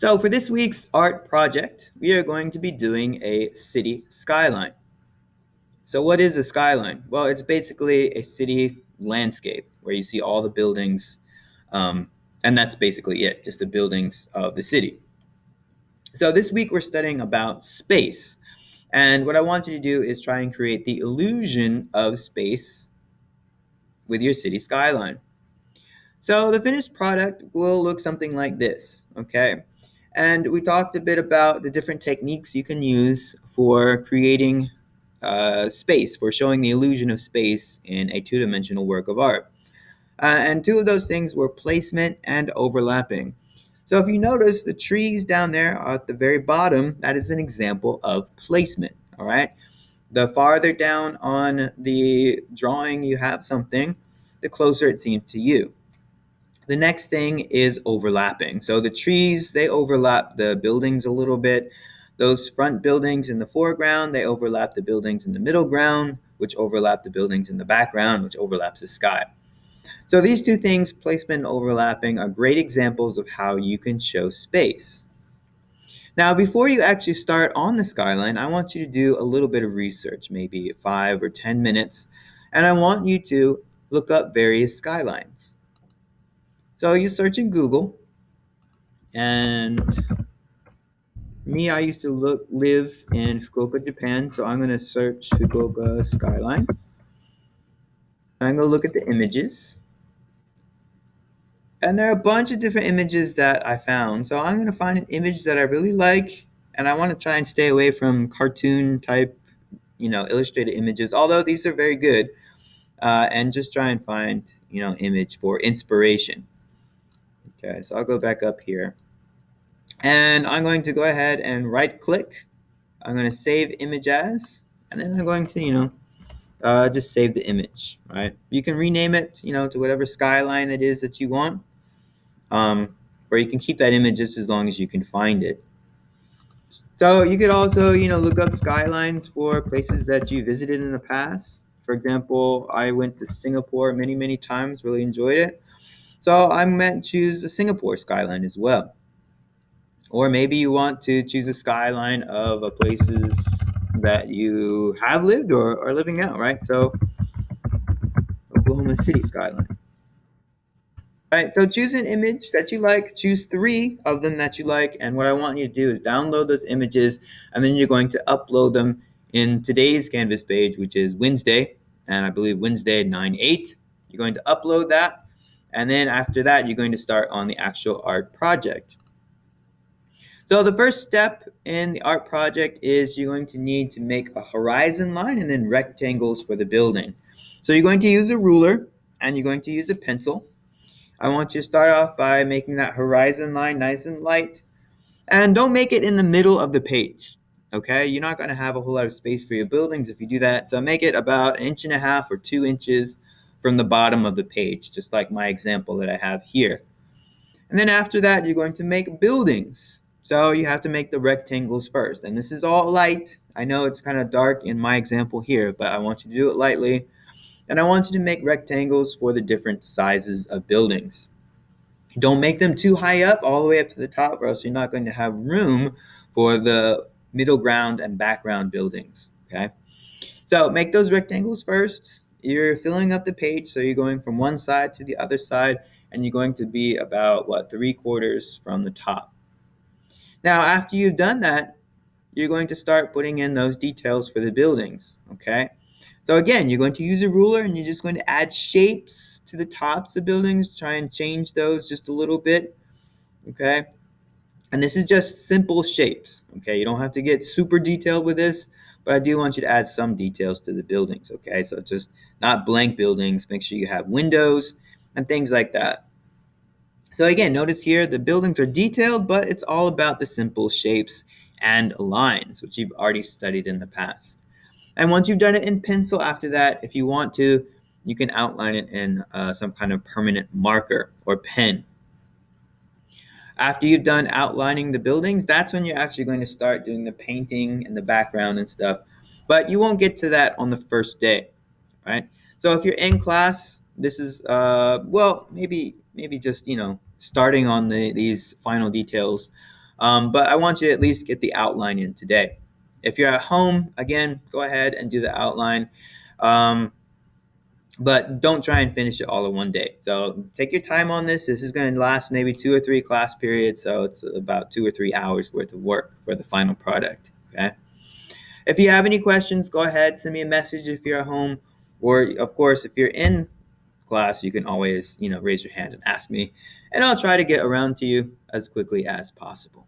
So for this week's art project, we are going to be doing a city skyline. So what is a skyline? Well, it's basically a city landscape where you see all the buildings, um, and that's basically it, just the buildings of the city. So this week we're studying about space. And what I want you to do is try and create the illusion of space with your city skyline. So the finished product will look something like this, okay? And we talked a bit about the different techniques you can use for creating space, for showing the illusion of space in a two-dimensional work of art. And two of those things were placement and overlapping. So if you notice the trees down there at the very bottom, that is an example of placement, all right? The farther down on the drawing you have something, the closer it seems to you. The next thing is overlapping. So the trees, they overlap the buildings a little bit. Those front buildings in the foreground, they overlap the buildings in the middle ground, which overlap the buildings in the background, which overlaps the sky. So these two things, placement and overlapping, are great examples of how you can show space. Now, before you actually start on the skyline, I want you to do a little bit of research, maybe 5 or 10 minutes, and I want you to look up various skylines. So you search in Google, and I used to live in Fukuoka, Japan, so I'm going to search Fukuoka skyline. I'm going to look at the images. And there are a bunch of different images that I found. So I'm going to find an image that I really like, and I want to try and stay away from cartoon type, illustrated images, although these are very good, and just try and find, image for inspiration. Okay, so I'll go back up here. And I'm going to go ahead and right click. I'm going to save image as, and then I'm going to, just save the image, right? You can rename it, to whatever skyline it is that you want. Or you can keep that image just as long as you can find it. So you could also, look up skylines for places that you visited in the past. For example, I went to Singapore many, many times, really enjoyed it. So I might choose a Singapore skyline as well. Or maybe you want to choose a skyline of places that you have lived or are living now, right? So Oklahoma City skyline. Right, so choose an image that you like, choose 3 of them that you like, and what I want you to do is download those images, and then you're going to upload them in today's Canvas page, which is Wednesday, and I believe Wednesday 9/8. You're going to upload that, and then after that, you're going to start on the actual art project. So the first step in the art project is you're going to need to make a horizon line and then rectangles for the building. So you're going to use a ruler, and you're going to use a pencil. I want you to start off by making that horizon line nice and light. And don't make it in the middle of the page, okay? You're not going to have a whole lot of space for your buildings if you do that. So make it about 1.5 inches or 2 inches from the bottom of the page, just like my example that I have here. And then after that, you're going to make buildings. So you have to make the rectangles first. And this is all light. I know it's kind of dark in my example here, but I want you to do it lightly. And I want you to make rectangles for the different sizes of buildings. Don't make them too high up, all the way up to the top, or else you're not going to have room for the middle ground and background buildings, okay? So make those rectangles first. You're filling up the page, so you're going from one side to the other side, and you're going to be about, 3/4 from the top. Now, after you've done that, you're going to start putting in those details for the buildings, okay? So again, you're going to use a ruler and you're just going to add shapes to the tops of buildings, try and change those just a little bit, okay? And this is just simple shapes, okay? You don't have to get super detailed with this, but I do want you to add some details to the buildings, okay? So just not blank buildings, make sure you have windows and things like that. So again, notice here the buildings are detailed, but it's all about the simple shapes and lines, which you've already studied in the past. And once you've done it in pencil after that, if you want to, you can outline it in some kind of permanent marker or pen. After you've done outlining the buildings, that's when you're actually going to start doing the painting and the background and stuff. But you won't get to that on the first day, right? So if you're in class, this is, maybe just, starting on these final details. But I want you to at least get the outline in today. If you're at home, again, go ahead and do the outline. Um, but don't try and finish it all in one day. So take your time on this. This is going to last maybe 2 or 3 class periods. So it's about 2 or 3 hours worth of work for the final product. Okay. If you have any questions, go ahead, send me a message if you're at home. Or, of course, if you're in class, you can always, raise your hand and ask me. And I'll try to get around to you as quickly as possible.